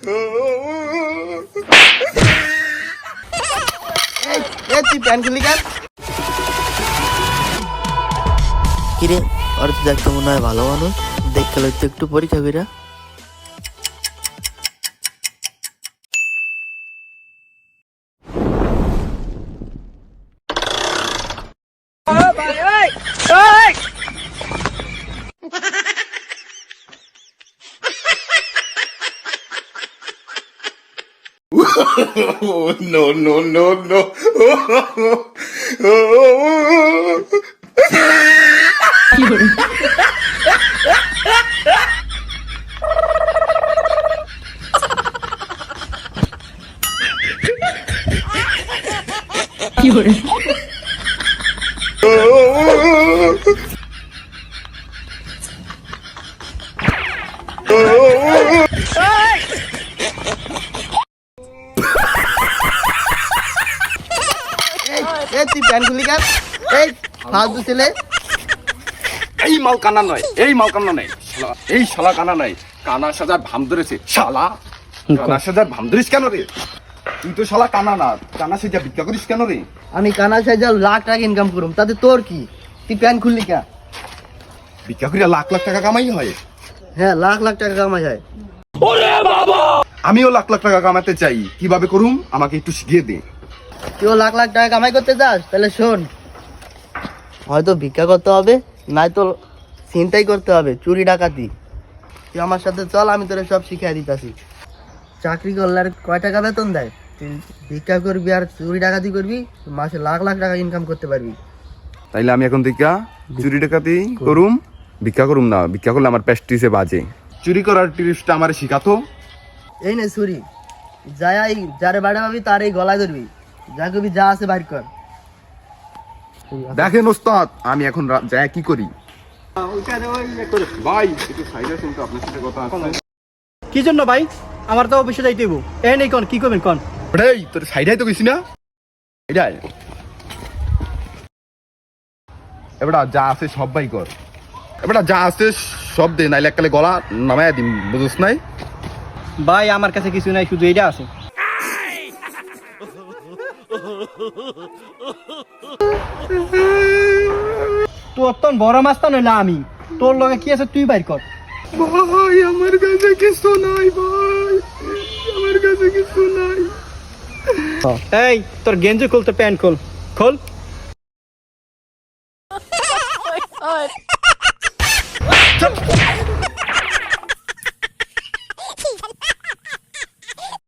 তুই প্যান খুলি কেন? কিরে, আর তো দেখতে মনে হয় ভালো মানুষ, দেখতে লাগতো একটু পরীক্ষা কইরা। No, no, no, no. তুই প্যান খুলি কেন? এই ফালতু ছেলে। এই মাল কানা নয়, এই মাল কানা নাই, এই শালা কানা নাই, কানা সাজার ভাম ধরেছে শালা। কানা সাজার ভাম ধরিস কেন রে? তুই তো শালা কানা না, কানা সাজা ভিক্ষা করিস কেন রে? আমি কানা সাইজা লাখ টাকা ইনকাম করুম, তাতে তোর কি? তুই প্যান খুললি কেন? ভিক্ষা করিয়া লাখ লাখ টাকা কামাই হয়। হ্যাঁ, লাখ লাখ টাকা কামাই যায়। আমিও লাখ লাখ টাকা কামাতে চাই, কিভাবে করুম আমাকে একটু শিখিয়ে দে। তুইও লাখ লাখ টাকা কামাই করতে চাস? তাহলে শোন, হয়তো ভিক্ষা করতে হবে, নয়তো ছিনতাই করতে হবে, চুরি ডাকাতি। তুই আমার সাথে চল, আমি তোরে সব শিখিয়ে দিতেছি। চাকরি করলে আর কয় টাকা বেতন দেয়? তুই ভিক্ষা করবি আর চুরি ডাকাতি করবি, মাসে লাখ লাখ টাকা ইনকাম করতে পারবি। তাইলে আমি এখন থেকে চুরি ডাকাতি করুম, ভিক্ষা করুম না। ভিক্ষা করলে আমার প্যাস্টিসে বাজে। চুরি করার টিপসটা আমার শিখাতো। এই নে চুরি, যাই যারে বাড়া পাবি তার এই গলায় ধরবি, যা করবি যা আছে বাইর কর। দেখেন ওস্তাদ, আমি এখন যাই কি করি। ভাই একটু সাইডে শুনতে, আপনার সাথে কথা আছে। কি জন্য ভাই? আমার তো অফিসে যাইতে হইব। এই নেই কোন কি করবেন কোন? এই তোর সাইডাই তো গেছি না, এটাই এবারে যা আছে সব বাই কর। এবারে যা আছে সব দে, নাইলে এককালে গলা নামায় দিম, বুঝছ নাই? ভাই আমার কাছে কিছু নাই, শুধু এইটা আছে। তোর তো বড় মাছ তো নইলা আমি, তোর লগে কি আছে তুই বাইর কর। ভাই আমার কাছে কিছু নাই, ভাই আমার কাছে কিছু নাই। এই তোর গেঞ্জি খুলতে প্যান্ট খোল, খোল।